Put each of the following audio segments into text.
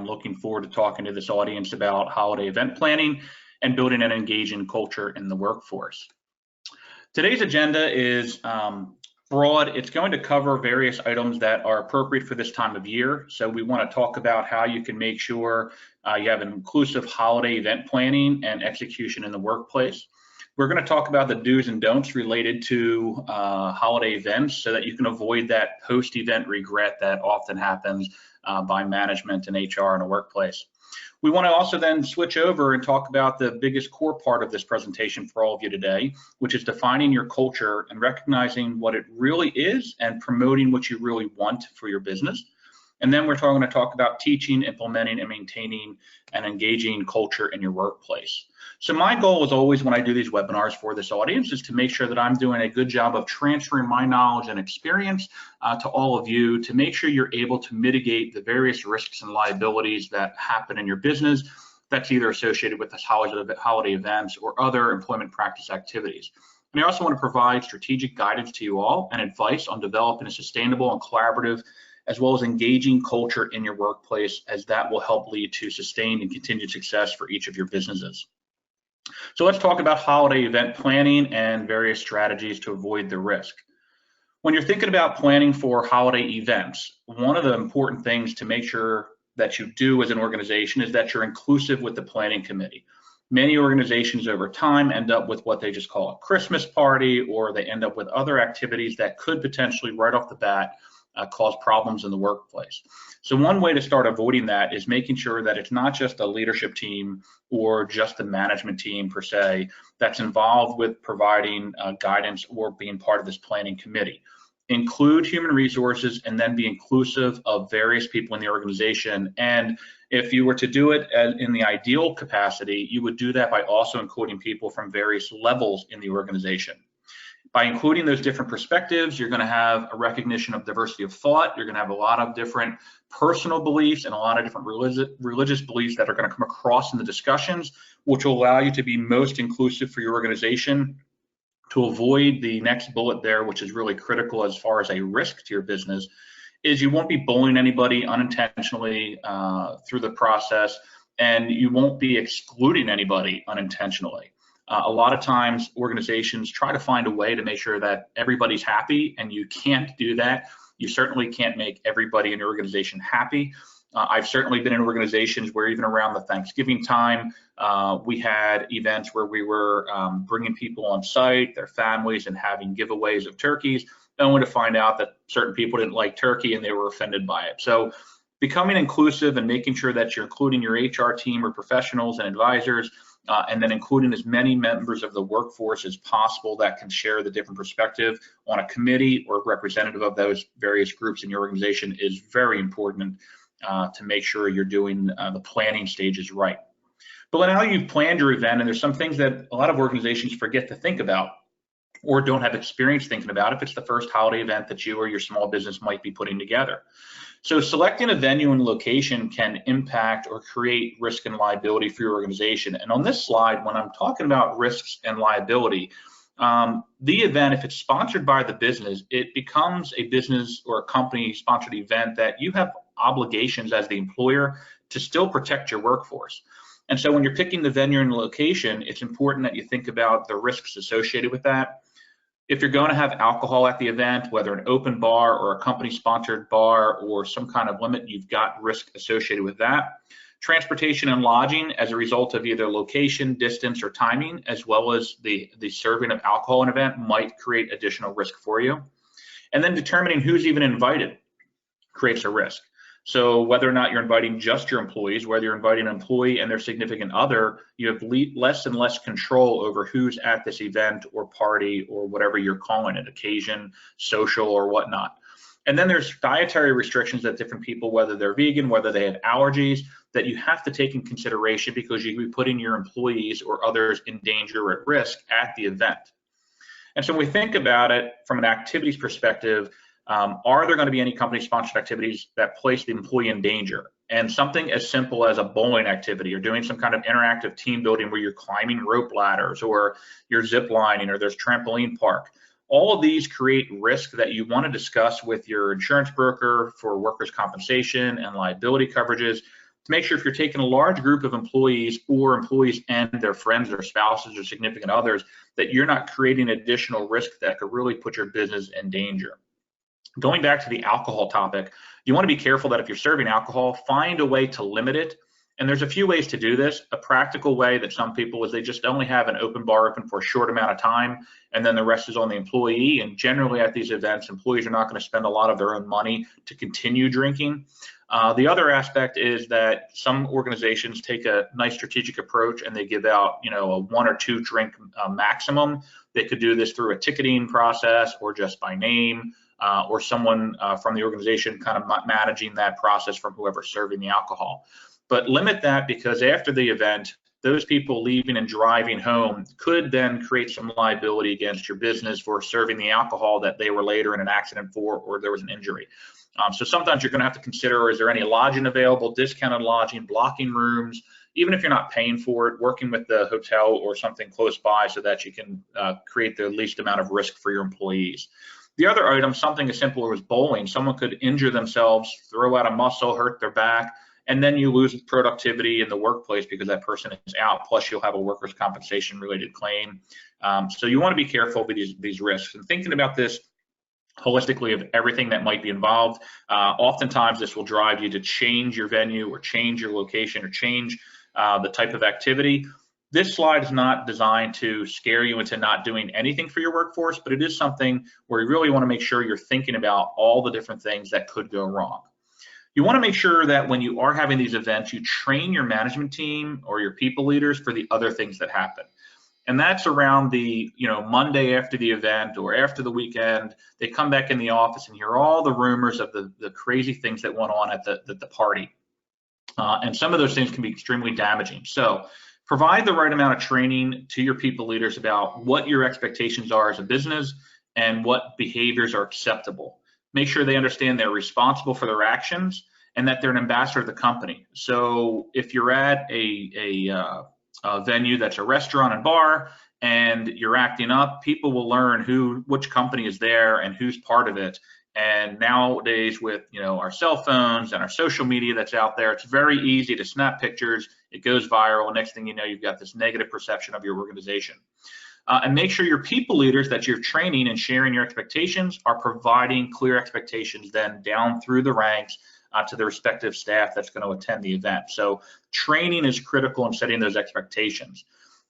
looking forward to talking to this audience about holiday event planning and building an engaging culture in the workforce. Today's agenda is broad. It's going to cover various items that are appropriate for this time of year. So we want to talk about how you can make sure you have an inclusive holiday event planning and execution in the workplace. We're going to talk about the do's and don'ts related to holiday events so that you can avoid that post-event regret that often happens by management and HR in a workplace. We want to also then switch over and talk about the biggest core part of this presentation for all of you today, which is defining your culture and recognizing what it really is and promoting what you really want for your business. And then we're going to talk about teaching, implementing, and maintaining an engaging culture in your workplace. So my goal is always when I do these webinars for this audience is to make sure that I'm doing a good job of transferring my knowledge and experience to all of you to make sure you're able to mitigate the various risks and liabilities that happen in your business that's either associated with this holiday events or other employment practice activities. And I also want to provide strategic guidance to you all and advice on developing a sustainable and collaborative as well as engaging culture in your workplace, as that will help lead to sustained and continued success for each of your businesses. So let's talk about holiday event planning and various strategies to avoid the risk. When you're thinking about planning for holiday events, one of the important things to make sure that you do as an organization is that you're inclusive with the planning committee. Many organizations over time end up with what they just call a Christmas party, or they end up with other activities that could potentially right off the bat cause problems in the workplace. So one way to start avoiding that is making sure that it's not just a leadership team or just the management team per se that's involved with providing guidance or being part of this planning committee. Include human resources and then be inclusive of various people in the organization. And if you were to do it in the ideal capacity, you would do that by also including people from various levels in the organization. By including those different perspectives, you're going to have a recognition of diversity of thought. You're going to have a lot of different personal beliefs and a lot of different religious beliefs that are going to come across in the discussions, which will allow you to be most inclusive for your organization, to avoid the next bullet there, which is really critical as far as a risk to your business, is you won't be bullying anybody unintentionally through the process, and you won't be excluding anybody unintentionally. A lot of times organizations try to find a way to make sure that everybody's happy, and you can't do that. You certainly can't make everybody in your organization happy. I've certainly been in organizations where even around the Thanksgiving time, we had events where we were bringing people on site, their families, and having giveaways of turkeys, only to find out that certain people didn't like turkey and they were offended by it. So becoming inclusive and making sure that you're including your HR team or professionals and advisors, and then including as many members of the workforce as possible that can share the different perspective on a committee or representative of those various groups in your organization is very important to make sure you're doing the planning stages right. But now you've planned your event, and there's some things that a lot of organizations forget to think about or don't have experience thinking about if it's the first holiday event that you or your small business might be putting together. So selecting a venue and location can impact or create risk and liability for your organization. And on this slide, when I'm talking about risks and liability, the event, if it's sponsored by the business, it becomes a business or a company sponsored event that you have obligations as the employer to still protect your workforce. And so when you're picking the venue and location, it's important that you think about the risks associated with that. If you're going to have alcohol at the event, whether an open bar or a company-sponsored bar or some kind of limit, you've got risk associated with that. Transportation and lodging as a result of either location, distance, or timing, as well as the serving of alcohol in an event might create additional risk for you. And then determining who's even invited creates a risk. So whether or not you're inviting just your employees, whether you're inviting an employee and their significant other, you have less and less control over who's at this event or party or whatever you're calling it, occasion, social, or whatnot. And then there's dietary restrictions that different people, whether they're vegan, whether they have allergies, that you have to take in consideration because you could be putting your employees or others in danger or at risk at the event. And so when we think about it from an activities perspective, are there going to be any company-sponsored activities that place the employee in danger? And something as simple as a bowling activity or doing some kind of interactive team building where you're climbing rope ladders or you're zip lining or there's trampoline park. All of these create risk that you want to discuss with your insurance broker for workers' compensation and liability coverages to make sure if you're taking a large group of employees or employees and their friends or spouses or significant others, that you're not creating additional risk that could really put your business in danger. Going back to the alcohol topic, you want to be careful that if you're serving alcohol, find a way to limit it. And there's a few ways to do this. A practical way that some people is they just only have an open bar open for a short amount of time, and then the rest is on the employee. And generally at these events, employees are not going to spend a lot of their own money to continue drinking. The other aspect is that some organizations take a nice strategic approach and they give out, a 1 or 2 drink maximum. They could do this through a ticketing process or just by name, or someone from the organization kind of managing that process from whoever's serving the alcohol. But limit that, because after the event, those people leaving and driving home could then create some liability against your business for serving the alcohol that they were later in an accident for, or there was an injury. So sometimes you're going to have to consider, is there any lodging available, discounted lodging, blocking rooms, even if you're not paying for it, working with the hotel or something close by so that you can create the least amount of risk for your employees. The other item, something as simple as bowling. Someone could injure themselves, throw out a muscle, hurt their back, and then you lose productivity in the workplace because that person is out, plus you'll have a workers' compensation related claim. So you want to be careful with these risks. And thinking about this holistically of everything that might be involved, oftentimes this will drive you to change your venue or change your location or change the type of activity. This slide is not designed to scare you into not doing anything for your workforce, but it is something where you really want to make sure you're thinking about all the different things that could go wrong. You want to make sure that when you are having these events, you train your management team or your people leaders for the other things that happen. And that's around the, Monday after the event or after the weekend, they come back in the office and hear all the rumors of the crazy things that went on at the party. And some of those things can be extremely damaging. So provide the right amount of training to your people leaders about what your expectations are as a business and what behaviors are acceptable. Make sure they understand they're responsible for their actions and that they're an ambassador of the company. So if you're at a venue that's a restaurant and bar and you're acting up, people will learn which company is there and who's part of it. And nowadays with our cell phones and our social media that's out there, it's very easy to snap pictures. It goes viral. Next thing you know, you've got this negative perception of your organization. And make sure your people leaders that you're training and sharing your expectations are providing clear expectations then down through the ranks to the respective staff that's going to attend the event. So training is critical in setting those expectations.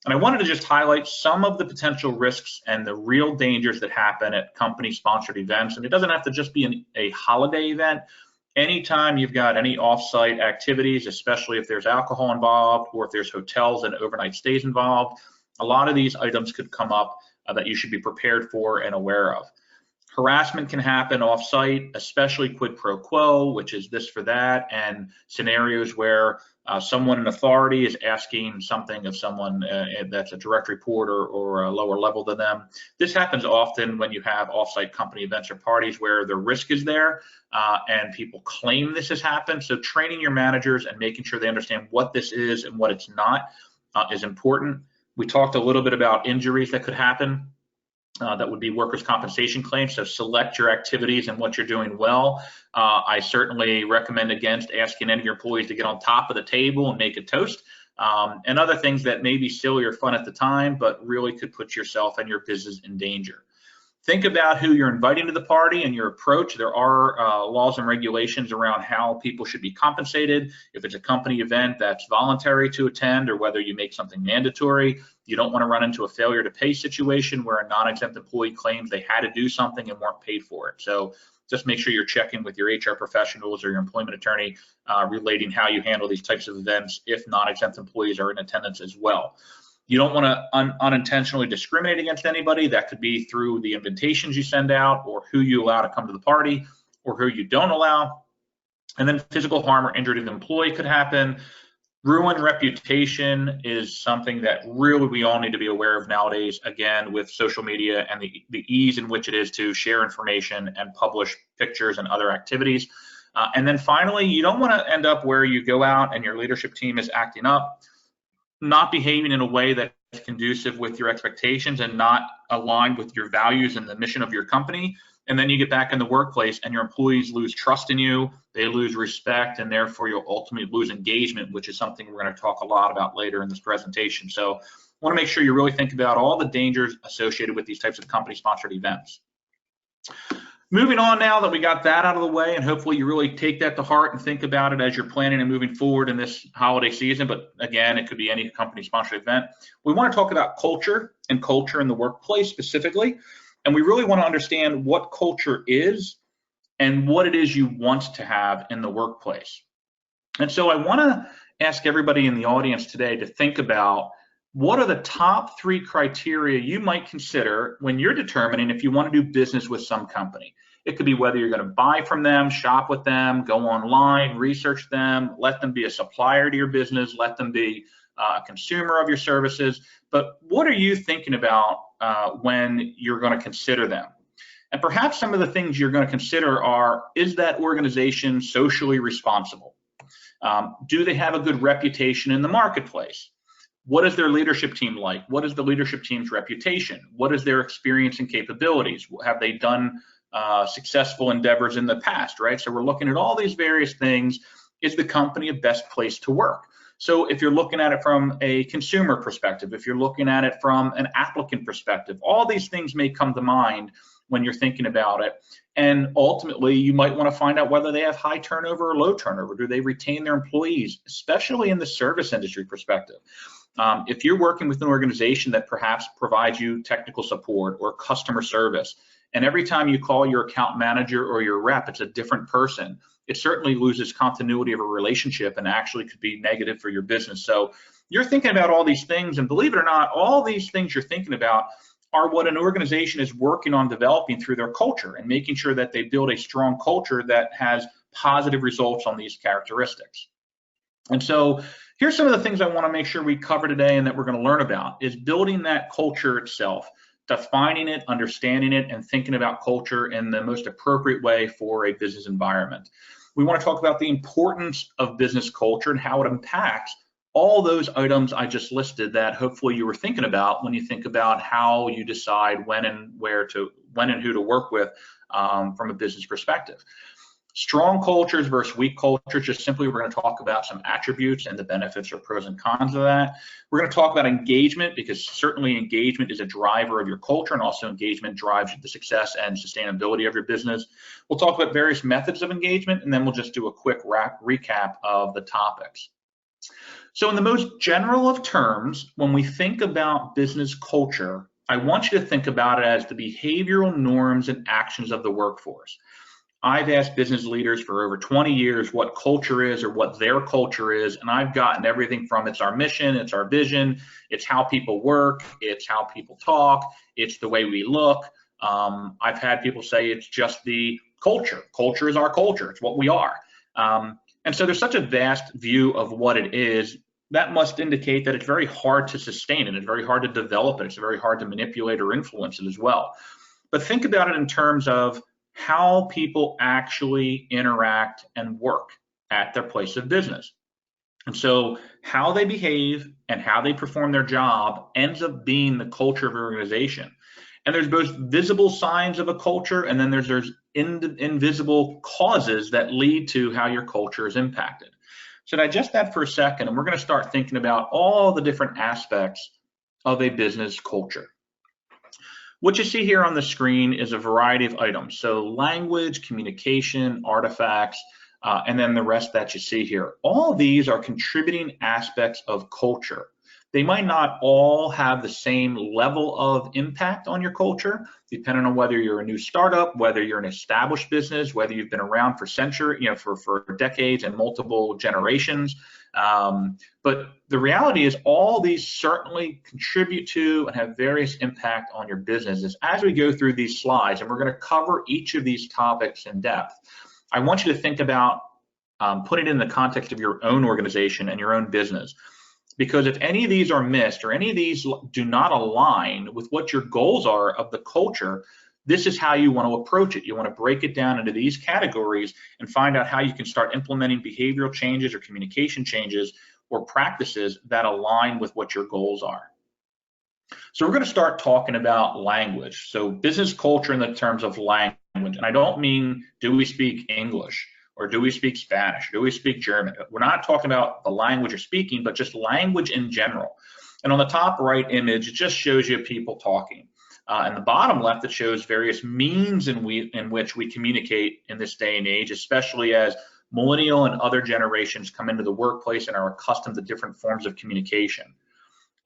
And I wanted to just highlight some of the potential risks and the real dangers that happen at company-sponsored events. And it doesn't have to just be a holiday event. Anytime you've got any off-site activities, especially if there's alcohol involved or if there's hotels and overnight stays involved, a lot of these items could come up that you should be prepared for and aware of. Harassment can happen off-site, especially quid pro quo, which is this for that, and scenarios where someone in authority is asking something of someone that's a direct report or a lower level than them. This happens often when you have off-site company events or parties where the risk is there and people claim this has happened. So training your managers and making sure they understand what this is and what it's not is important. We talked a little bit about injuries that could happen. That would be workers' compensation claims. So select your activities and what you're doing well. I certainly recommend against asking any of your employees to get on top of the table and make a toast, and other things that may be silly or fun at the time, but really could put yourself and your business in danger. Think about who you're inviting to the party and your approach. There are laws and regulations around how people should be compensated. If it's a company event that's voluntary to attend or whether you make something mandatory, you don't want to run into a failure to pay situation where a non-exempt employee claims they had to do something and weren't paid for it. So just make sure you're checking with your HR professionals or your employment attorney relating how you handle these types of events if non-exempt employees are in attendance as well. You don't want to unintentionally discriminate against anybody. That could be through the invitations you send out or who you allow to come to the party or who you don't allow. And then physical harm or injury to the employee could happen. Ruined reputation is something that really we all need to be aware of nowadays, again, with social media and the ease in which it is to share information and publish pictures and other activities. And then finally, you don't want to end up where you go out and your leadership team is acting up, not behaving in a way that conducive with your expectations and not aligned with your values and the mission of your company. And then you get back in the workplace and your employees lose trust in you, they lose respect, and therefore you'll ultimately lose engagement, which is something we're going to talk a lot about later in this presentation. So I want to make sure you really think about all the dangers associated with these types of company-sponsored events. Moving on, now that we got that out of the way, and hopefully you really take that to heart and think about it as you're planning and moving forward in this holiday season, but again, it could be any company-sponsored event. We want to talk about culture and culture in the workplace specifically, and we really want to understand what culture is and what it is you want to have in the workplace. And so I want to ask everybody in the audience today to think about what are the top 3 criteria you might consider when you're determining if you want to do business with some company. It could be whether you're going to buy from them, shop with them, go online, research them, let them be a supplier to your business, let them be a consumer of your services. But what are you thinking about when you're going to consider them? And perhaps some of the things you're going to consider are, is that organization socially responsible? Do they have a good reputation in the marketplace? What is their leadership team like? What is the leadership team's reputation? What is their experience and capabilities? Have they done successful endeavors in the past, right? So we're looking at all these various things. Is the company a best place to work? So if you're looking at it from a consumer perspective, if you're looking at it from an applicant perspective, all these things may come to mind when you're thinking about it. And ultimately, you might want to find out whether they have high turnover or low turnover. Do they retain their employees, especially in the service industry perspective? If you're working with an organization that perhaps provides you technical support or customer service, and every time you call your account manager or your rep, it's a different person, it certainly loses continuity of a relationship and actually could be negative for your business. So you're thinking about all these things, and believe it or not, all these things you're thinking about are what an organization is working on developing through their culture and making sure that they build a strong culture that has positive results on these characteristics. And so here's some of the things I want to make sure we cover today and that we're going to learn about is building that culture itself, defining it, understanding it, and thinking about culture in the most appropriate way for a business environment. We want to talk about the importance of business culture and how it impacts all those items I just listed that hopefully you were thinking about when you think about how you decide when and who to work with from a business perspective. Strong cultures versus weak cultures, just simply we're going to talk about some attributes and the benefits or pros and cons of that. We're going to talk about engagement, because certainly engagement is a driver of your culture, and also engagement drives the success and sustainability of your business. We'll talk about various methods of engagement, and then we'll just do a quick recap of the topics. So in the most general of terms, when we think about business culture, I want you to think about it as the behavioral norms and actions of the workforce. I've asked business leaders for over 20 years what culture is or what their culture is, and I've gotten everything from it's our mission, it's our vision, it's how people work, it's how people talk, it's the way we look. I've had people say it's just the culture. Culture is our culture, it's what we are. And so there's such a vast view of what it is. That must indicate that it's very hard to sustain it, it's very hard to develop it, it's very hard to manipulate or influence it as well. But think about it in terms of how people actually interact and work at their place of business. And so how they behave and how they perform their job ends up being the culture of an organization. And there's both visible signs of a culture, and then there's invisible causes that lead to how your culture is impacted. So digest that for a second, and we're going to start thinking about all the different aspects of a business culture. What you see here on the screen is a variety of items. So language, communication, artifacts, and then the rest that you see here. All of these are contributing aspects of culture. They might not all have the same level of impact on your culture, depending on whether you're a new startup, whether you're an established business, whether you've been around for centuries, for decades and multiple generations. But the reality is all these certainly contribute to and have various impact on your businesses. As we go through these slides, and we're going to cover each of these topics in depth, I want you to think about putting it in the context of your own organization and your own business. Because if any of these are missed or any of these do not align with what your goals are of the culture, this is how you want to approach it. You want to break it down into these categories and find out how you can start implementing behavioral changes or communication changes or practices that align with what your goals are. So we're going to start talking about language. So business culture in the terms of language. And I don't mean, do we speak English or do we speak Spanish? Do we speak German? We're not talking about the language you're speaking, but just language in general. And on the top right image, it just shows you people talking. And the bottom left, it shows various means in which we communicate in this day and age, especially as millennial and other generations come into the workplace and are accustomed to different forms of communication.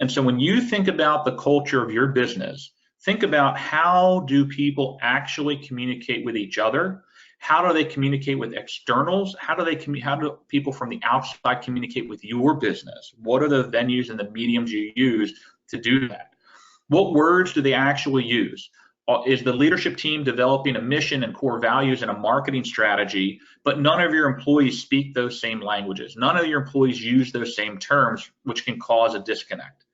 And so when you think about the culture of your business, think about how do people actually communicate with each other? How do they communicate with externals? How do people from the outside communicate with your business? What are the venues and the mediums you use to do that? What words do they actually use? Is the leadership team developing a mission and core values and a marketing strategy, but none of your employees speak those same languages? None of your employees use those same terms, which can cause a disconnect.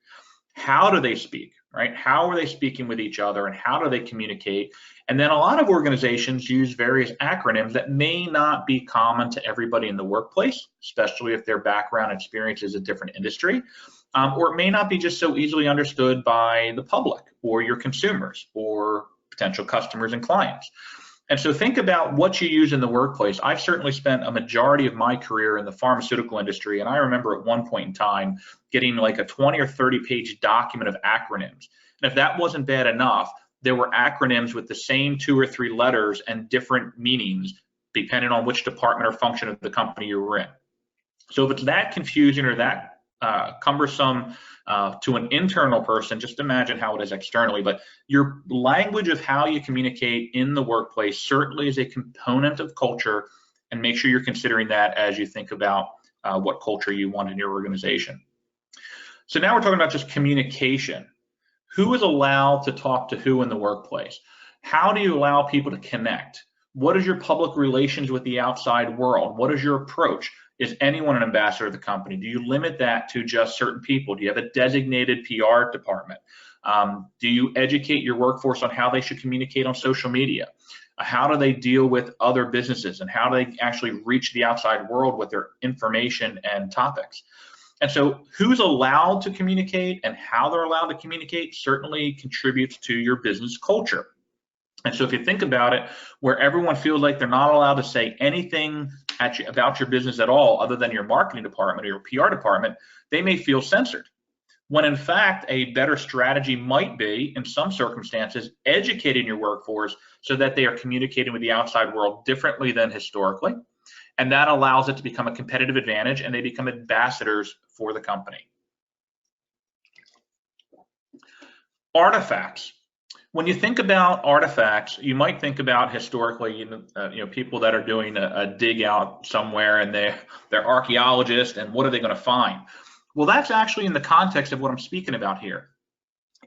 How do they speak, right? How are they speaking with each other and how do they communicate? And then a lot of organizations use various acronyms that may not be common to everybody in the workplace, especially if their background experience is a different industry, or it may not be just so easily understood by the public or your consumers or potential customers and clients. And so think about what you use in the workplace. I've certainly spent a majority of my career in the pharmaceutical industry, and I remember at one point in time getting like a 20 or 30-page document of acronyms. And if that wasn't bad enough, there were acronyms with the same 2 or 3 letters and different meanings depending on which department or function of the company you were in. So if it's that confusing or that cumbersome to an internal person, just imagine how it is externally. But your language of how you communicate in the workplace certainly is a component of culture, and make sure you're considering that as you think about what culture you want in your organization. So now we're talking about just communication. Who is allowed to talk to who in the workplace? How do you allow people to connect? What is your public relations with the outside world? What is your approach? Is anyone an ambassador of the company? Do you limit that to just certain people? Do you have a designated PR department? Do you educate your workforce on how they should communicate on social media? How do they deal with other businesses, and how do they actually reach the outside world with their information and topics? And so who's allowed to communicate and how they're allowed to communicate certainly contributes to your business culture. And so if you think about it, where everyone feels like they're not allowed to say anything about your business at all other than your marketing department or your PR department, they may feel censored. When in fact, a better strategy might be, in some circumstances, educating your workforce so that they are communicating with the outside world differently than historically. And that allows it to become a competitive advantage, and they become ambassadors for the company. Artifacts. When you think about artifacts, you might think about historically, people that are doing a dig out somewhere, and they're archaeologists, and what are they going to find? Well, that's actually in the context of what I'm speaking about here.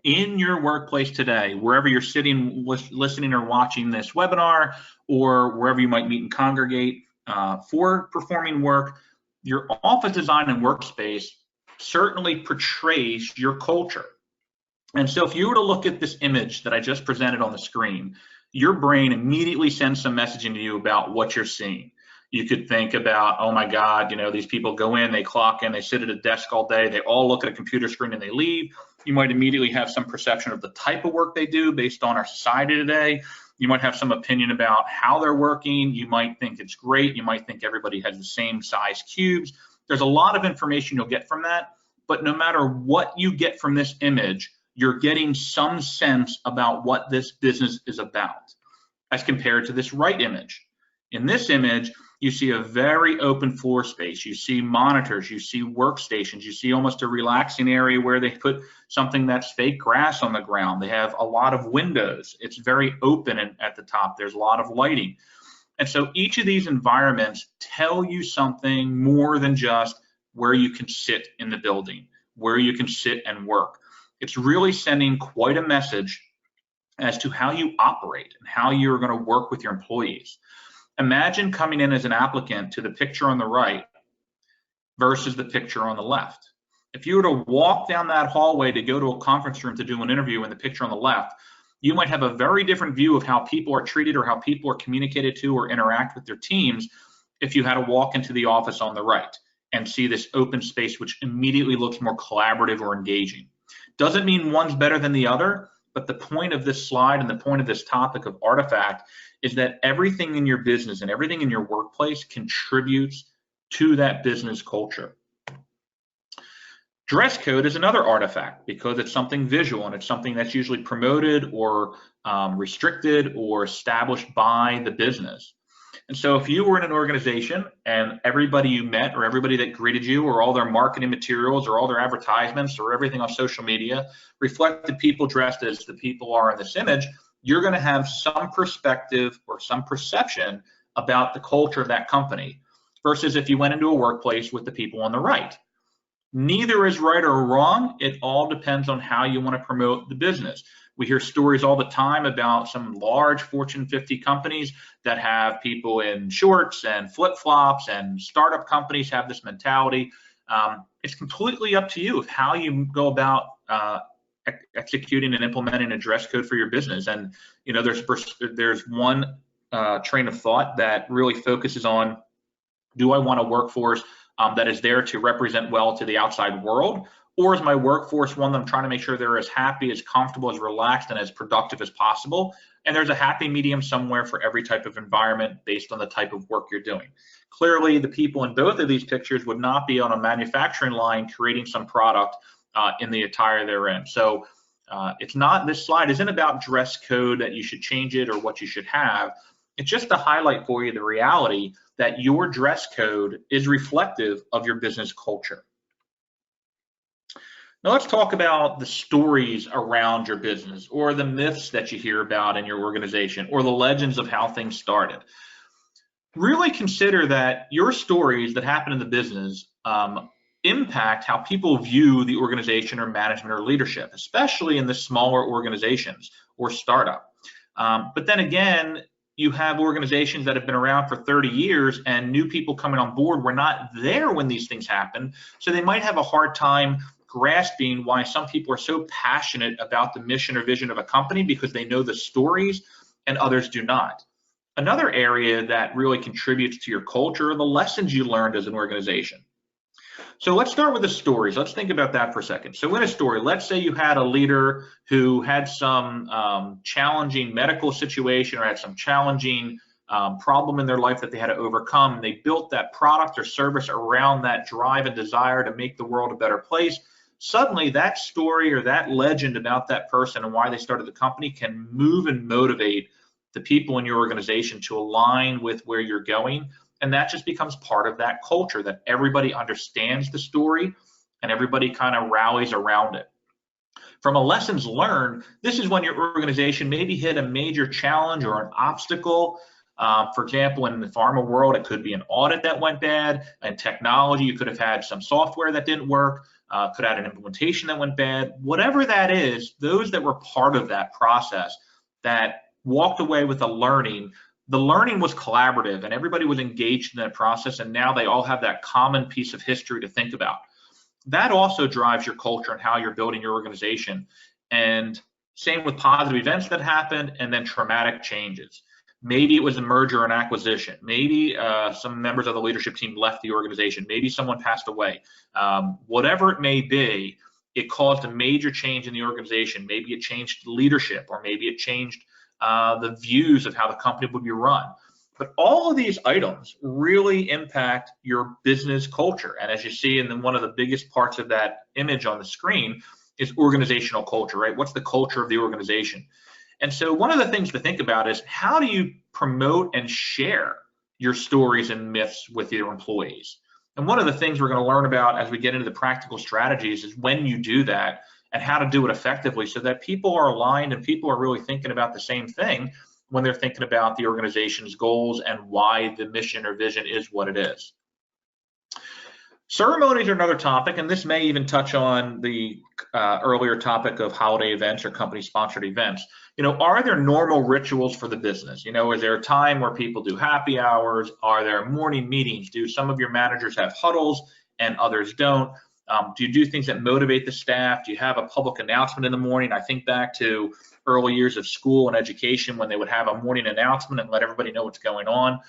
In your workplace today, wherever you're sitting, listening or watching this webinar, or wherever you might meet and congregate for performing work, your office design and workspace certainly portrays your culture. And so if you were to look at this image that I just presented on the screen, your brain immediately sends some messaging to you about what you're seeing. You could think about, oh my God, these people go in, they clock in, they sit at a desk all day, they all look at a computer screen and they leave. You might immediately have some perception of the type of work they do based on our society today. You might have some opinion about how they're working. You might think it's great. You might think everybody has the same size cubes. There's a lot of information you'll get from that, but no matter what you get from this image, you're getting some sense about what this business is about as compared to this right image. In this image, you see a very open floor space. You see monitors, you see workstations, you see almost a relaxing area where they put something that's fake grass on the ground. They have a lot of windows. It's very open at the top. There's a lot of lighting. And so each of these environments tell you something more than just where you can sit in the building, where you can sit and work. It's really sending quite a message as to how you operate and how you're going to work with your employees. Imagine coming in as an applicant to the picture on the right versus the picture on the left. If you were to walk down that hallway to go to a conference room to do an interview in the picture on the left, you might have a very different view of how people are treated or how people are communicated to or interact with their teams if you had to walk into the office on the right and see this open space, which immediately looks more collaborative or engaging. Doesn't mean one's better than the other, but the point of this slide and the point of this topic of artifact is that everything in your business and everything in your workplace contributes to that business culture. Dress code is another artifact because it's something visual and it's something that's usually promoted or restricted or established by the business. And so if you were in an organization and everybody you met or everybody that greeted you or all their marketing materials or all their advertisements or everything on social media reflected people dressed as the people are in this image, you're going to have some perspective or some perception about the culture of that company versus if you went into a workplace with the people on the right. Neither is right or wrong. It all depends on how you want to promote the business. We hear stories all the time about some large Fortune 50 companies that have people in shorts and flip-flops, and startup companies have this mentality. It's completely up to you of how you go about executing and implementing a dress code for your business. And you know, there's one train of thought that really focuses on, do I want a workforce that is there to represent well to the outside world? Or is my workforce one that I'm trying to make sure they're as happy, as comfortable, as relaxed, and as productive as possible? And there's a happy medium somewhere for every type of environment based on the type of work you're doing. Clearly, the people in both of these pictures would not be on a manufacturing line creating some product in the attire they're in. So it's not, this slide isn't about dress code, that you should change it or what you should have. It's just to highlight for you the reality that your dress code is reflective of your business culture. Now let's talk about the stories around your business, or the myths that you hear about in your organization, or the legends of how things started. Really consider that your stories that happen in the business impact how people view the organization or management or leadership, especially in the smaller organizations or startup. But then again, you have organizations that have been around for 30 years and new people coming on board were not there when these things happen. So they might have a hard time grasping why some people are so passionate about the mission or vision of a company because they know the stories and others do not. Another area that really contributes to your culture are the lessons you learned as an organization. So let's start with the stories. Let's think about that for a second. So in a story, let's say you had a leader who had some challenging medical situation or had some challenging problem in their life that they had to overcome. And they built that product or service around that drive and desire to make the world a better place. Suddenly that story or that legend about that person and why they started the company can move and motivate the people in your organization to align with where you're going. And that just becomes part of that culture, that everybody understands the story and everybody kind of rallies around it. From a lessons learned, this is when your organization maybe hit a major challenge or an obstacle. For example, in the pharma world, it could be an audit that went bad. In technology, you could have had some software that didn't work, could have had an implementation that went bad. Whatever that is, those that were part of that process that walked away with the learning was collaborative and everybody was engaged in that process, and now they all have that common piece of history to think about. That also drives your culture and how you're building your organization. And same with positive events that happened and then traumatic changes. Maybe it was a merger and acquisition. Maybe some members of the leadership team left the organization. Maybe someone passed away. Whatever it may be, it caused a major change in the organization. Maybe it changed leadership, or maybe it changed the views of how the company would be run. But all of these items really impact your business culture. And as you see in one of the biggest parts of that image on the screen is organizational culture, right? What's the culture of the organization? And so one of the things to think about is, how do you promote and share your stories and myths with your employees? And one of the things we're going to learn about as we get into the practical strategies is when you do that and how to do it effectively so that people are aligned and people are really thinking about the same thing when they're thinking about the organization's goals and why the mission or vision is what it is. Ceremonies are another topic, and this may even touch on the earlier topic of holiday events or company-sponsored events. You know, are there normal rituals for the business? You know, is there a time where people do happy hours? Are there morning meetings? Do some of your managers have huddles and others don't? Do you do things that motivate the staff? Do you have a public announcement in the morning? I think back to early years of school and education when they would have a morning announcement and let everybody know what's going on.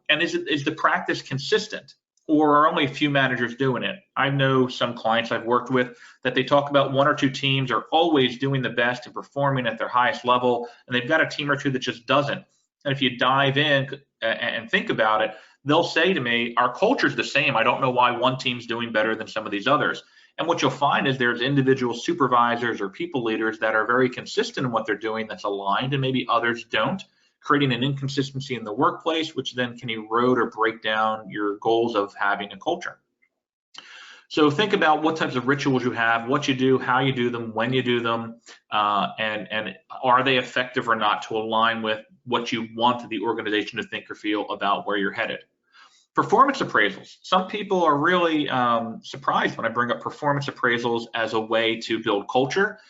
And is the practice consistent? or are only a few managers doing it? I know some clients I've worked with that they talk about 1 or 2 teams are always doing the best and performing at their highest level, and they've got a team or 2 that just doesn't. And if you dive in and think about it, they'll say to me, our culture's the same. I don't know why one team's doing better than some of these others. And what you'll find is there's individual supervisors or people leaders that are very consistent in what they're doing that's aligned, and maybe others don't, creating an inconsistency in the workplace, which then can erode or break down your goals of having a culture. So think about what types of rituals you have, what you do, how you do them, when you do them, and are they effective or not to align with what you want the organization to think or feel about where you're headed. Performance appraisals. Some people are really surprised when I bring up performance appraisals as a way to build culture.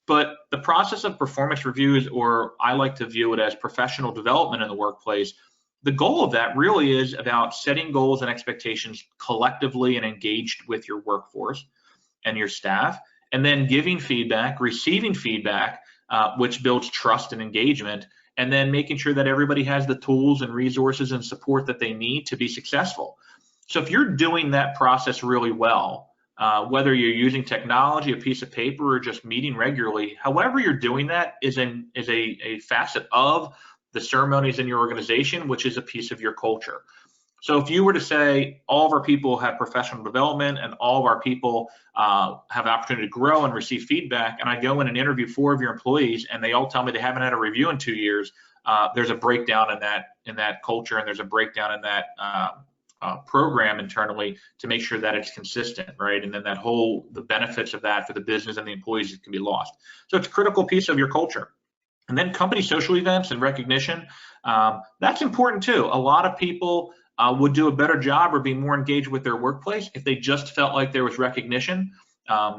But the process of performance reviews, or I like to view it as professional development in the workplace, the goal of that really is about setting goals and expectations collectively and engaged with your workforce and your staff, and then giving feedback, receiving feedback, which builds trust and engagement, and then making sure that everybody has the tools and resources and support that they need to be successful. So if you're doing that process really well, whether you're using technology, a piece of paper, or just meeting regularly, however you're doing that is a facet of the ceremonies in your organization, which is a piece of your culture. So if you were to say all of our people have professional development and all of our people have opportunity to grow and receive feedback, and I go in and interview 4 of your employees and they all tell me they haven't had a review in 2 years, there's a breakdown in that culture, and there's a breakdown in that program internally to make sure that it's consistent, right? And then the benefits of that for the business and the employees can be lost. So it's a critical piece of your culture. And then company social events and recognition, that's important too. A lot of people would do a better job or be more engaged with their workplace if they just felt like there was recognition,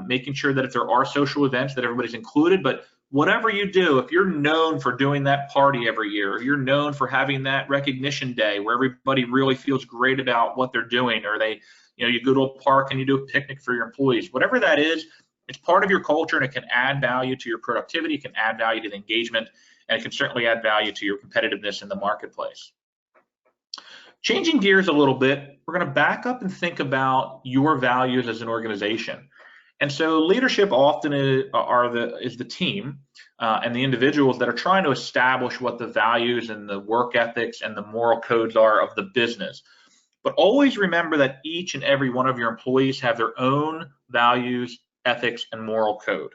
making sure that if there are social events that everybody's included. But whatever you do, if you're known for doing that party every year, or you're known for having that recognition day where everybody really feels great about what they're doing, or you go to a park and you do a picnic for your employees, whatever that is, it's part of your culture, and it can add value to your productivity, it can add value to the engagement, and it can certainly add value to your competitiveness in the marketplace. Changing gears a little bit, we're going to back up and think about your values as an organization. And so leadership often is the team and the individuals that are trying to establish what the values and the work ethics and the moral codes are of the business. But always remember that each and every one of your employees have their own values, ethics, and moral code.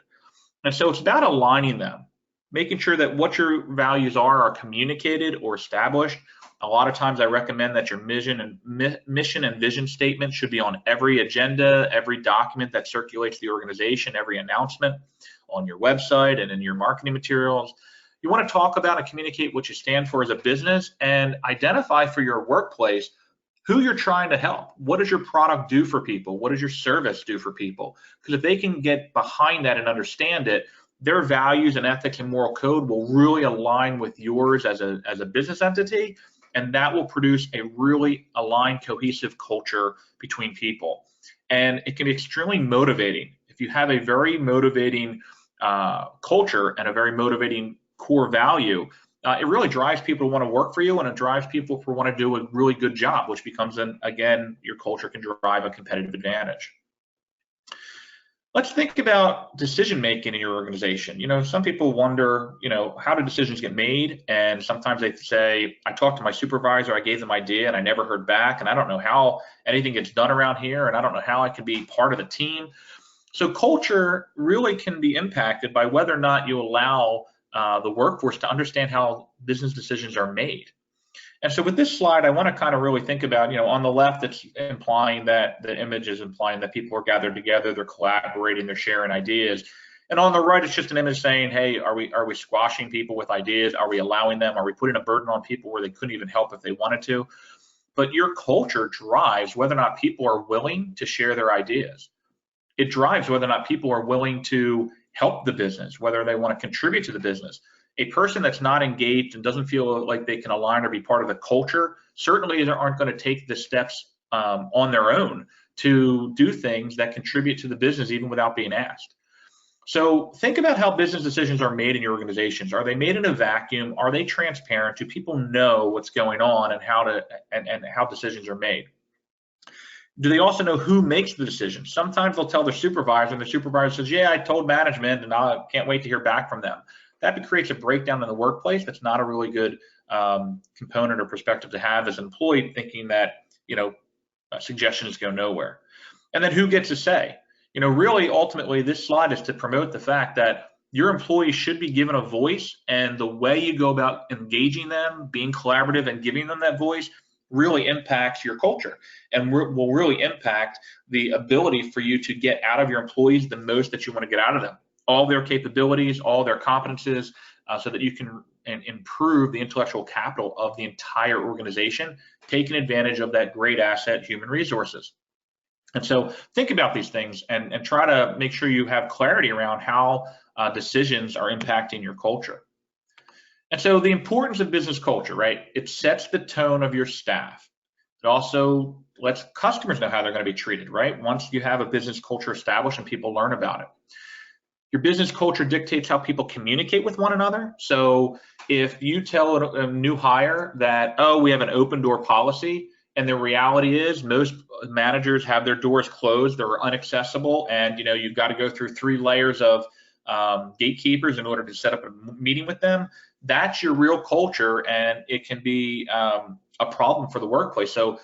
And so it's about aligning them, making sure that what your values are communicated or established. A lot of times I recommend that your mission and vision statement should be on every agenda, every document that circulates the organization, every announcement on your website and in your marketing materials. You want to talk about and communicate what you stand for as a business, and identify for your workplace who you're trying to help. What does your product do for people? What does your service do for people? Because if they can get behind that and understand it, their values and ethics and moral code will really align with yours as a business entity, and that will produce a really aligned, cohesive culture between people. And it can be extremely motivating. If you have a very motivating culture and a very motivating core value, it really drives people to want to work for you, and it drives people to want to do a really good job, which becomes, again, your culture can drive a competitive advantage. Let's think about decision making in your organization. Some people wonder, how do decisions get made? And sometimes they say, I talked to my supervisor, I gave them an idea, and I never heard back, and I don't know how anything gets done around here, and I don't know how I can be part of the team. So culture really can be impacted by whether or not you allow the workforce to understand how business decisions are made. And so with this slide, I want to kind of really think about, on the left, it's implying that the image is implying that people are gathered together, they're collaborating, they're sharing ideas. And on the right, it's just an image saying, hey, are we squashing people with ideas? Are we allowing them? Are we putting a burden on people where they couldn't even help if they wanted to? But your culture drives whether or not people are willing to share their ideas. It drives whether or not people are willing to help the business, whether they want to contribute to the business. A person that's not engaged and doesn't feel like they can align or be part of the culture certainly aren't going to take the steps on their own to do things that contribute to the business even without being asked. So think about how business decisions are made in your organizations. Are they made in a vacuum? Are they transparent? Do people know what's going on and how decisions are made? Do they also know who makes the decision? Sometimes they'll tell their supervisor, and the supervisor says, yeah, I told management, and I can't wait to hear back from them. That creates a breakdown in the workplace. That's not a really good component or perspective to have as an employee, thinking that, suggestions go nowhere. And then who gets a say? Really, ultimately, this slide is to promote the fact that your employees should be given a voice, and the way you go about engaging them, being collaborative, and giving them that voice really impacts your culture and will really impact the ability for you to get out of your employees the most that you want to get out of them, all their capabilities, all their competences, so that you can improve the intellectual capital of the entire organization, taking advantage of that great asset, human resources. And so think about these things and try to make sure you have clarity around how decisions are impacting your culture. And so the importance of business culture, right? It sets the tone of your staff. It also lets customers know how they're going to be treated, right? Once you have a business culture established and people learn about it. Your business culture dictates how people communicate with one another. So if you tell a new hire that, oh, we have an open door policy, and the reality is most managers have their doors closed, they're inaccessible, and you've got to go through 3 layers of gatekeepers in order to set up a meeting with them. That's your real culture, and it can be a problem for the workplace. So,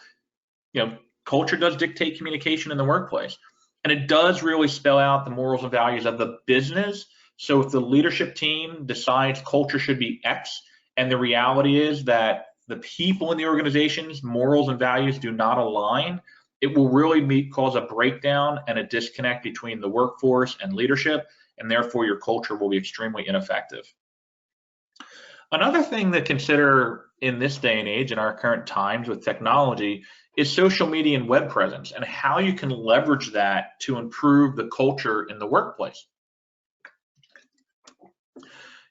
culture does dictate communication in the workplace, and it does really spell out the morals and values of the business. So if the leadership team decides culture should be X, and the reality is that the people in the organization's morals and values do not align, it will really cause a breakdown and a disconnect between the workforce and leadership, and therefore your culture will be extremely ineffective. Another thing to consider in this day and age, in our current times with technology, is social media and web presence, and how you can leverage that to improve the culture in the workplace.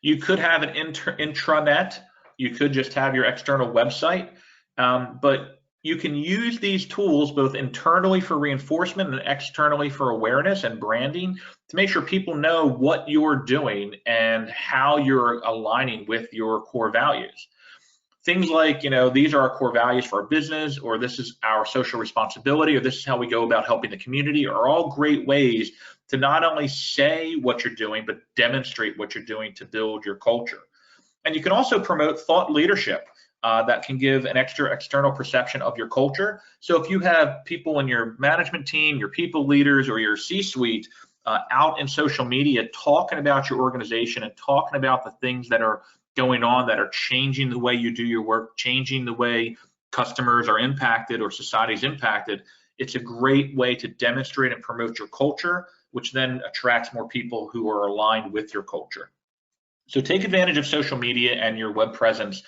You could have an intranet. You could just have your external website, but you can use these tools both internally for reinforcement and externally for awareness and branding to make sure people know what you're doing and how you're aligning with your core values. Things like, these are our core values for our business, or this is our social responsibility, or this is how we go about helping the community, are all great ways to not only say what you're doing, but demonstrate what you're doing to build your culture. And you can also promote thought leadership that can give an extra external perception of your culture. So if you have people in your management team, your people leaders, or your C-suite out in social media talking about your organization and talking about the things that are going on that are changing the way you do your work, changing the way customers are impacted or society is impacted, it's a great way to demonstrate and promote your culture, which then attracts more people who are aligned with your culture. So take advantage of social media and your web presence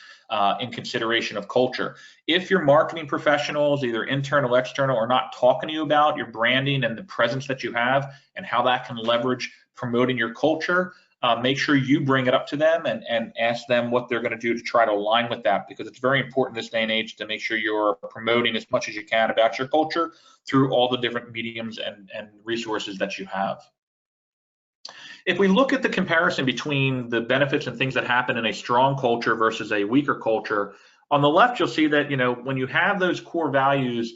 in consideration of culture. If your marketing professionals, either internal or external, are not talking to you about your branding and the presence that you have and how that can leverage promoting your culture, make sure you bring it up to them and ask them what they're going to do to try to align with that, because it's very important this day and age to make sure you're promoting as much as you can about your culture through all the different mediums and resources that you have. If we look at the comparison between the benefits and things that happen in a strong culture versus a weaker culture, on the left you'll see that when you have those core values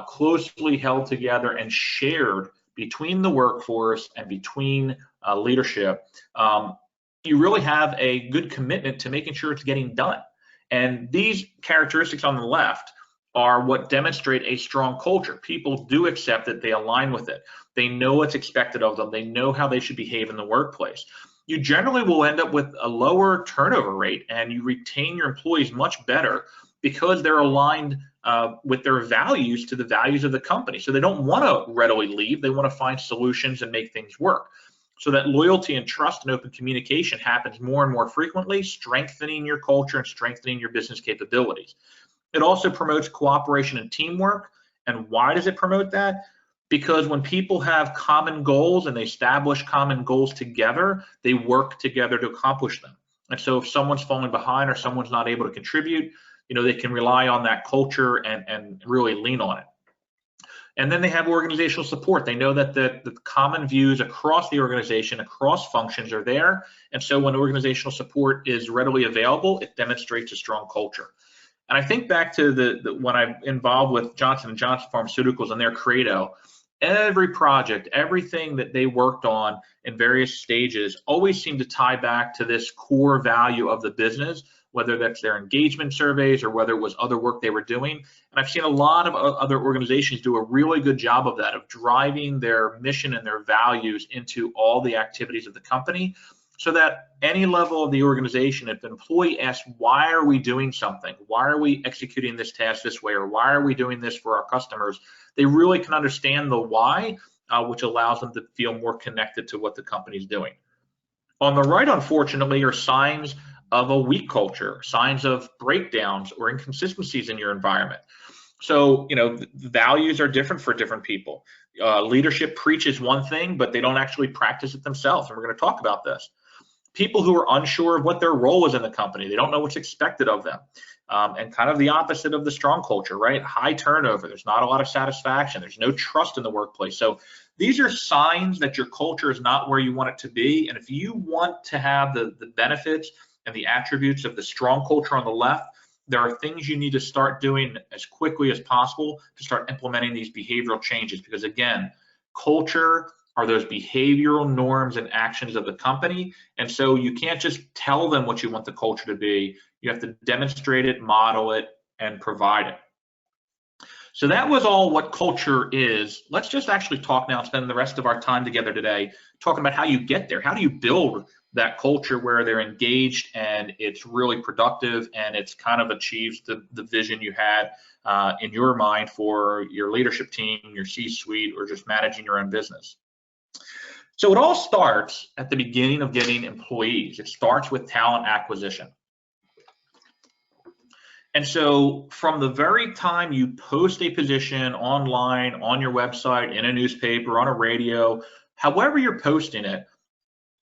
closely held together and shared between the workforce and between leadership, you really have a good commitment to making sure it's getting done. And these characteristics on the left are what demonstrate a strong culture. People do accept it, they align with it. They know what's expected of them. They know how they should behave in the workplace. You generally will end up with a lower turnover rate, and you retain your employees much better because they're aligned with their values to the values of the company. So they don't want to readily leave. They want to find solutions and make things work. So that loyalty and trust and open communication happens more and more frequently, strengthening your culture and strengthening your business capabilities. It also promotes cooperation and teamwork. And why does it promote that? Because when people have common goals and they establish common goals together, they work together to accomplish them. And so if someone's falling behind or someone's not able to contribute, they can rely on that culture and really lean on it. And then they have organizational support. They know that the common views across the organization, across functions are there. And so when organizational support is readily available, it demonstrates a strong culture. And I think back to when I'm involved with Johnson & Johnson Pharmaceuticals and their credo, every project, everything that they worked on in various stages always seemed to tie back to this core value of the business, whether that's their engagement surveys or whether it was other work they were doing. And I've seen a lot of other organizations do a really good job of that, of driving their mission and their values into all the activities of the company, so that any level of the organization, if an employee asks, why are we doing something? Why are we executing this task this way? Or why are we doing this for our customers? They really can understand the why, which allows them to feel more connected to what the company's doing. On the right, unfortunately, are signs of a weak culture, signs of breakdowns or inconsistencies in your environment. So, values are different for different people. Leadership preaches one thing, but they don't actually practice it themselves. And we're going to talk about this. People who are unsure of what their role is in the company, they don't know what's expected of them. And kind of the opposite of the strong culture, right? High turnover, there's not a lot of satisfaction, there's no trust in the workplace. So these are signs that your culture is not where you want it to be. And if you want to have the benefits and the attributes of the strong culture on the left, there are things you need to start doing as quickly as possible to start implementing these behavioral changes. Because again, culture are those behavioral norms and actions of the company. And so you can't just tell them what you want the culture to be. You have to demonstrate it, model it, and provide it. So that was all what culture is. Let's just actually talk now and spend the rest of our time together today talking about how you get there. How do you build that culture where they're engaged and it's really productive and it's kind of achieves the vision you had in your mind for your leadership team, your C-suite, or just managing your own business. So it all starts at the beginning of getting employees. It starts with talent acquisition. And so from the very time you post a position online, on your website, in a newspaper, on a radio, however you're posting it,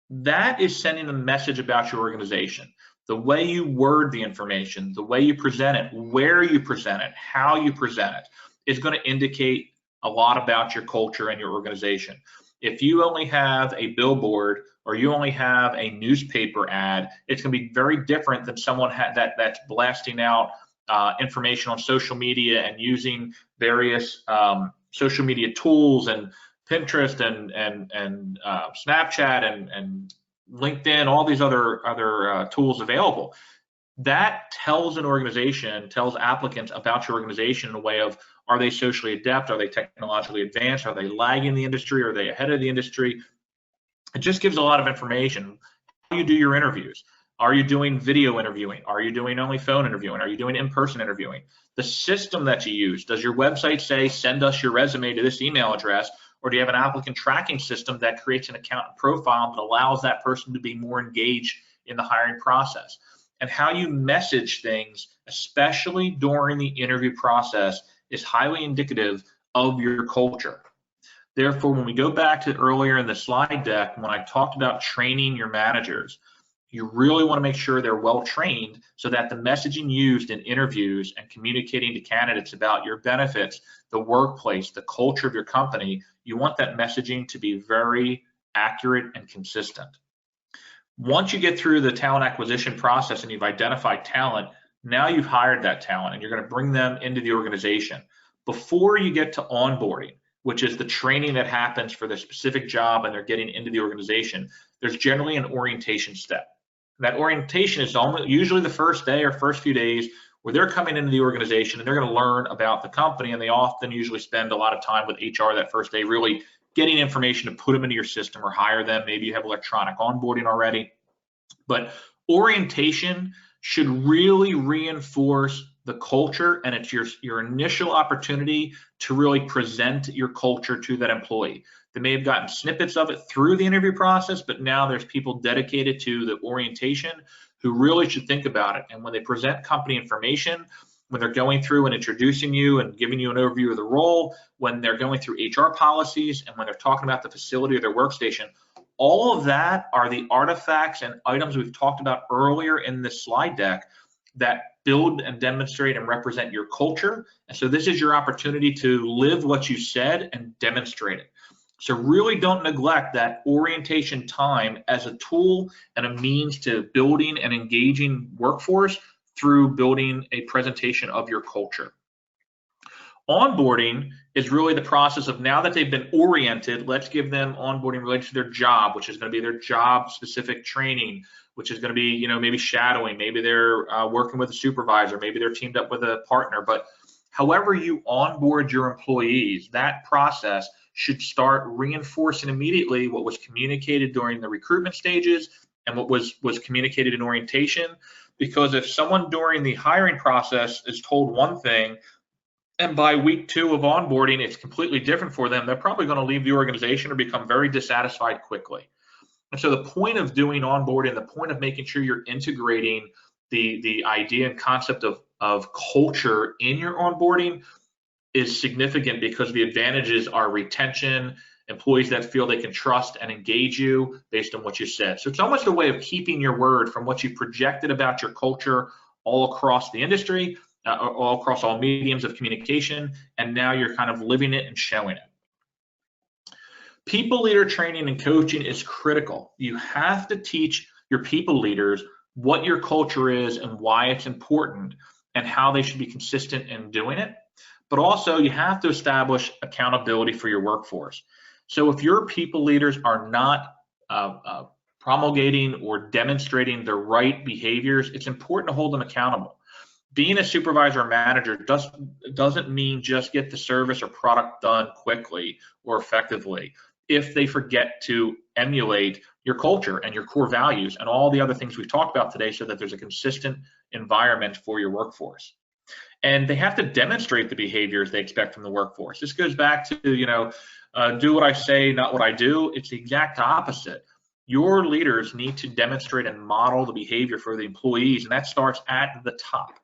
that is sending a message about your organization. The way you word the information, the way you present it, where you present it, how you present it is going to indicate a lot about your culture and your organization. If you only have a billboard or you only have a newspaper ad, it's going to be very different than someone that's blasting out information on social media and using various social media tools and Pinterest and Snapchat and LinkedIn, all these other tools available. That tells an organization, tells applicants about your organization in a way of, are they socially adept? Are they technologically advanced? Are they lagging the industry? Are they ahead of the industry? It just gives a lot of information. How you do your interviews. Are you doing video interviewing? Are you doing only phone interviewing? Are you doing in-person interviewing? The system that you use. Does your website say, send us your resume to this email address? Or do you have an applicant tracking system that creates an account and profile that allows that person to be more engaged in the hiring process? And how you message things, especially during the interview process, is highly indicative of your culture. Therefore, when we go back to earlier in the slide deck, when I talked about training your managers, you really want to make sure they're well trained so that the messaging used in interviews and communicating to candidates about your benefits, the workplace, the culture of your company, you want that messaging to be very accurate and consistent. Once you get through the talent acquisition process and you've identified talent, now you've hired that talent and you're going to bring them into the organization. Before you get to onboarding, which is the training that happens for the specific job and they're getting into the organization, there's generally an orientation step. That orientation is usually the first day or first few days where they're coming into the organization and they're going to learn about the company, and they often usually spend a lot of time with HR that first day really getting information to put them into your system or hire them. Maybe you have electronic onboarding already. But orientation should really reinforce the culture, and it's your initial opportunity to really present your culture to that employee. They may have gotten snippets of it through the interview process, but now there's people dedicated to the orientation who really should think about it. And when they present company information, when they're going through and introducing you and giving you an overview of the role, when they're going through HR policies, and when they're talking about the facility or their workstation, all of that are the artifacts and items we've talked about earlier in this slide deck that build and demonstrate and represent your culture. And so this is your opportunity to live what you said and demonstrate it. So really don't neglect that orientation time as a tool and a means to building an engaging workforce through building a presentation of your culture. Onboarding is really the process of, now that they've been oriented, let's give them onboarding related to their job, which is going to be their job specific training, which is going to be, maybe shadowing, maybe they're working with a supervisor, maybe they're teamed up with a partner. But however you onboard your employees, that process should start reinforcing immediately what was communicated during the recruitment stages and what was communicated in orientation. Because if someone during the hiring process is told one thing, and by week 2 of onboarding, it's completely different for them, they're probably going to leave the organization or become very dissatisfied quickly. And so the point of doing onboarding, the point of making sure you're integrating the idea and concept of culture in your onboarding is significant, because the advantages are retention, employees that feel they can trust and engage you based on what you said. So it's almost a way of keeping your word from what you projected about your culture all across the industry, all across all mediums of communication, and now you're kind of living it and showing it. People leader training and coaching is critical. You have to teach your people leaders what your culture is and why it's important and how they should be consistent in doing it. But also you have to establish accountability for your workforce. So if your people leaders are not promulgating or demonstrating the right behaviors, it's important to hold them accountable. Being a supervisor or manager doesn't mean just get the service or product done quickly or effectively if they forget to emulate your culture and your core values and all the other things we've talked about today, so that there's a consistent environment for your workforce. And they have to demonstrate the behaviors they expect from the workforce. This goes back to, do what I say, not what I do. It's the exact opposite. Your leaders need to demonstrate and model the behavior for the employees, and that starts at the top.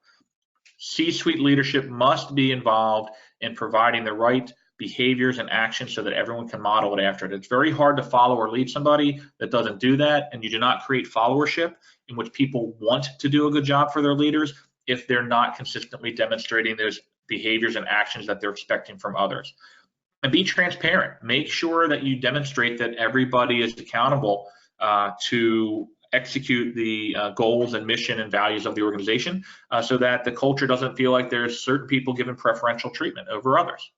C-suite leadership must be involved in providing the right behaviors and actions so that everyone can model it after it. It's very hard to follow or lead somebody that doesn't do that, and you do not create followership in which people want to do a good job for their leaders if they're not consistently demonstrating those behaviors and actions that they're expecting from others. And be transparent. Make sure that you demonstrate that everybody is accountable to execute the goals and mission and values of the organization, so that the culture doesn't feel like there's certain people given preferential treatment over others.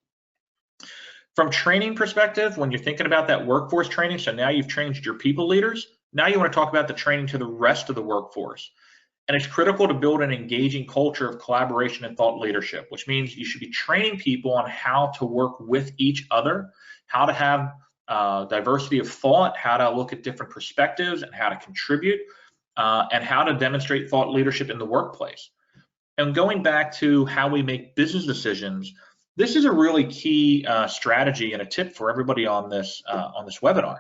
From training perspective, when you're thinking about that workforce training, so now you've trained your people leaders, now you want to talk about the training to the rest of the workforce. And it's critical to build an engaging culture of collaboration and thought leadership, which means you should be training people on how to work with each other, how to have diversity of thought, how to look at different perspectives and how to contribute, and how to demonstrate thought leadership in the workplace. And going back to how we make business decisions, this is a really key strategy and a tip for everybody on this webinar.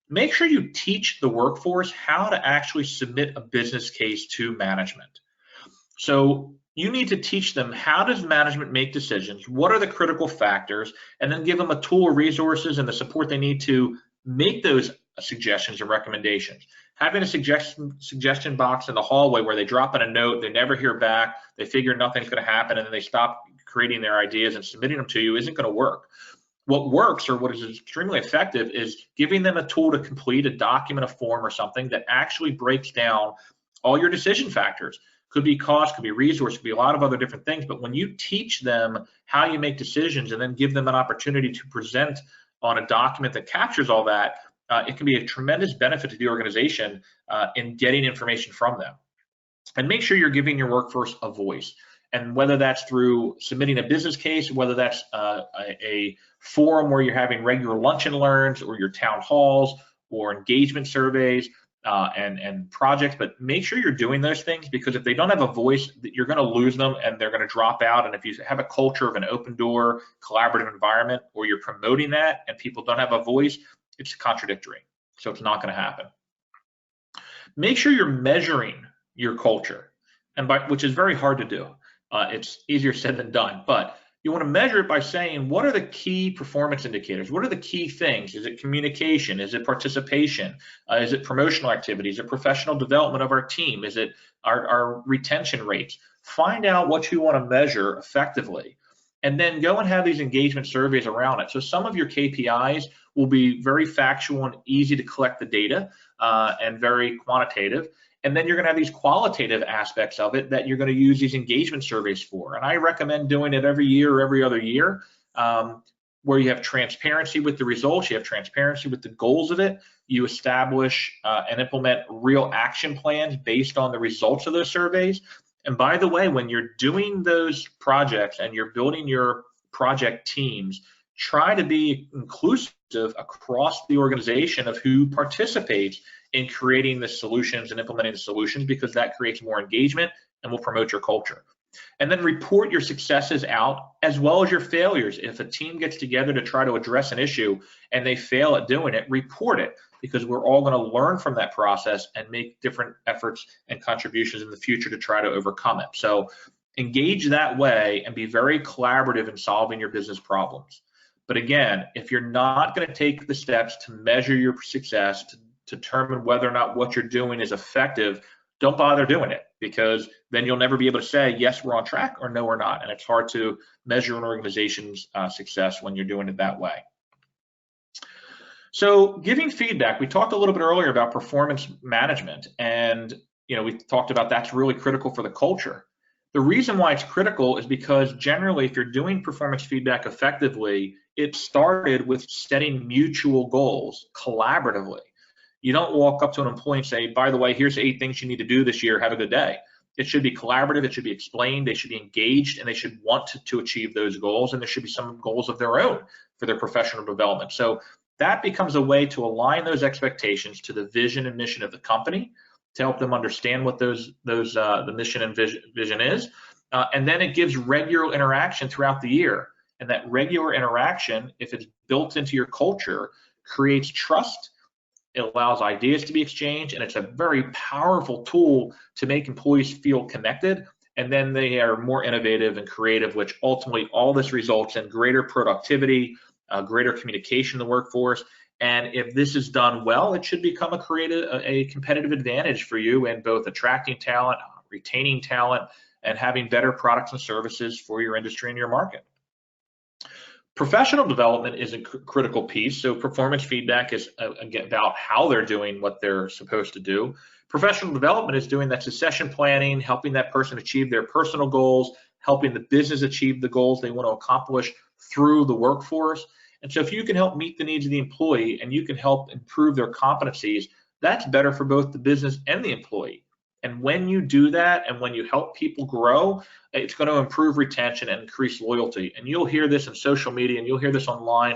Make sure you teach the workforce how to actually submit a business case to management. So you need to teach them, how does management make decisions? What are the critical factors? And then give them a tool or resources and the support they need to make those suggestions and recommendations. Having a suggestion box in the hallway where they drop in a note, they never hear back, they figure nothing's going to happen, and then they stop creating their ideas and submitting them to you isn't going to work. What works, or what is extremely effective, is giving them a tool to complete a document, a form, or something that actually breaks down all your decision factors. Could be cost, could be resource, could be a lot of other different things. But when you teach them how you make decisions and then give them an opportunity to present on a document that captures all that, it can be a tremendous benefit to the organization in getting information from them. And make sure you're giving your workforce a voice. And whether that's through submitting a business case, whether that's a forum where you're having regular lunch and learns, or your town halls, or engagement surveys and projects, but make sure you're doing those things, because if they don't have a voice, you're going to lose them and they're going to drop out. And if you have a culture of an open door, collaborative environment, or you're promoting that and people don't have a voice, it's contradictory. So it's not going to happen. Make sure you're measuring your culture, and which is very hard to do. It's easier said than done, but you want to measure it by saying, what are the key performance indicators? What are the key things? Is it communication? Is it participation? Is it promotional activities? Is it professional development of our team? Is it our retention rates? Find out what you want to measure effectively, and then go and have these engagement surveys around it. So some of your KPIs will be very factual and easy to collect the data and very quantitative. And then you're going to have these qualitative aspects of it that you're going to use these engagement surveys for. And I recommend doing it every year or every other year, where you have transparency with the results, you have transparency with the goals of it, you establish and implement real action plans based on the results of those surveys. And by the way, when you're doing those projects and you're building your project teams, try to be inclusive across the organization of who participates in creating the solutions and implementing the solutions, because that creates more engagement and will promote your culture. And then report your successes out as well as your failures. If a team gets together to try to address an issue and they fail at doing it, report it, because we're all going to learn from that process and make different efforts and contributions in the future to try to overcome it. So engage that way and be very collaborative in solving your business problems. But again, if you're not going to take the steps to measure your success, to determine whether or not what you're doing is effective, don't bother doing it, because then you'll never be able to say, yes, we're on track, or no, we're not. And it's hard to measure an organization's success when you're doing it that way. So giving feedback, we talked a little bit earlier about performance management, and we talked about that's really critical for the culture. The reason why it's critical is because generally, if you're doing performance feedback effectively, it started with setting mutual goals collaboratively. You don't walk up to an employee and say, by the way, here's 8 things you need to do this year, have a good day. It should be collaborative, it should be explained, they should be engaged, and they should want to achieve those goals, and there should be some goals of their own for their professional development. So that becomes a way to align those expectations to the vision and mission of the company, to help them understand what the mission and vision is. And then it gives regular interaction throughout the year. And that regular interaction, if it's built into your culture, creates trust. It allows ideas to be exchanged, and it's a very powerful tool to make employees feel connected. And then they are more innovative and creative, which ultimately all this results in greater productivity, greater communication in the workforce. And if this is done well, it should become a competitive advantage for you in both attracting talent, retaining talent, and having better products and services for your industry and your market. Professional development is a critical piece. So performance feedback is about how they're doing what they're supposed to do. Professional development is doing that succession planning, helping that person achieve their personal goals, helping the business achieve the goals they want to accomplish through the workforce. And so if you can help meet the needs of the employee and you can help improve their competencies, that's better for both the business and the employee. And when you do that, and when you help people grow, it's going to improve retention and increase loyalty. And you'll hear this in social media, and you'll hear this online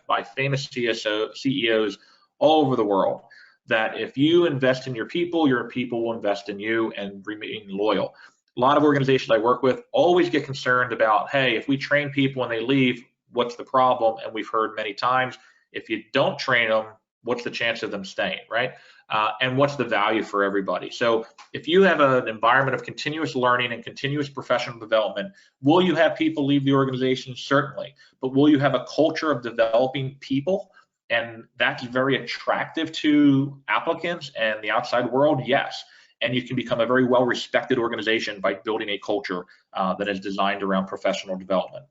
by famous CEOs all over the world, that if you invest in your people will invest in you and remain loyal. A lot of organizations I work with always get concerned about, hey, if we train people and they leave, what's the problem? And we've heard many times, if you don't train them, what's the chance of them staying, right? And what's the value for everybody? So if you have an environment of continuous learning and continuous professional development, will you have people leave the organization? Certainly. But will you have a culture of developing people? And that's very attractive to applicants and the outside world? Yes. And you can become a very well-respected organization by building a culture that is designed around professional development.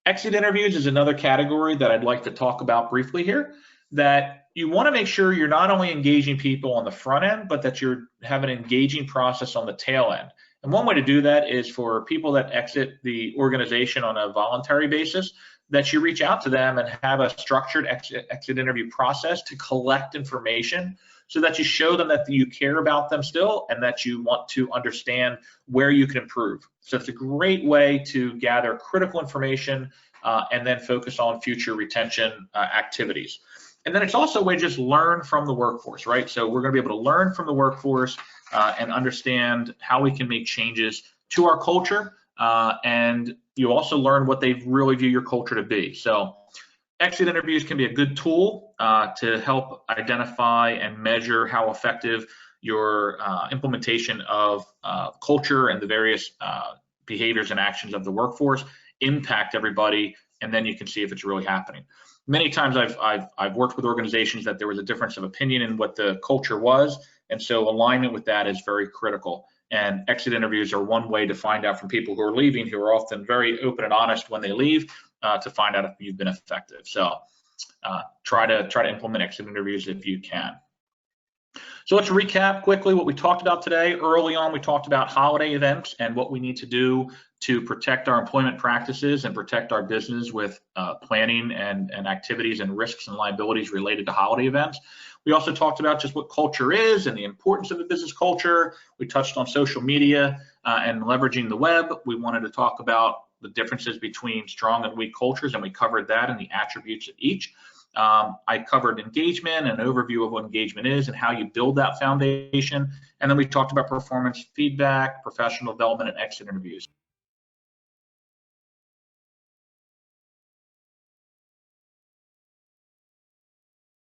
Exit interviews is another category that I'd like to talk about briefly here, that you want to make sure you're not only engaging people on the front end, but that you have an engaging process on the tail end. And one way to do that is for people that exit the organization on a voluntary basis, that you reach out to them and have a structured exit interview process to collect information, so that you show them that you care about them still and that you want to understand where you can improve. So it's a great way to gather critical information and then focus on future retention activities. And then it's also a way to just learn from the workforce, right? So we're going to be able to learn from the workforce and understand how we can make changes to our culture. And you also learn what they really view your culture to be. So exit interviews can be a good tool to help identify and measure how effective your implementation of culture and the various behaviors and actions of the workforce impact everybody, and then you can see if it's really happening. Many times I've worked with organizations that there was a difference of opinion in what the culture was, and so alignment with that is very critical. And exit interviews are one way to find out from people who are leaving, who are often very open and honest when they leave, to find out if you've been effective. So try to implement exit interviews if you can. So let's recap quickly what we talked about today. Early on, we talked about holiday events and what we need to do to protect our employment practices and protect our business with planning and activities and risks and liabilities related to holiday events. We also talked about just what culture is and the importance of a business culture. We touched on social media and leveraging the web. We wanted to talk about the differences between strong and weak cultures, and we covered that and the attributes of each. I covered engagement, an overview of what engagement is and how you build that foundation. And then we talked about performance feedback, professional development, and exit interviews.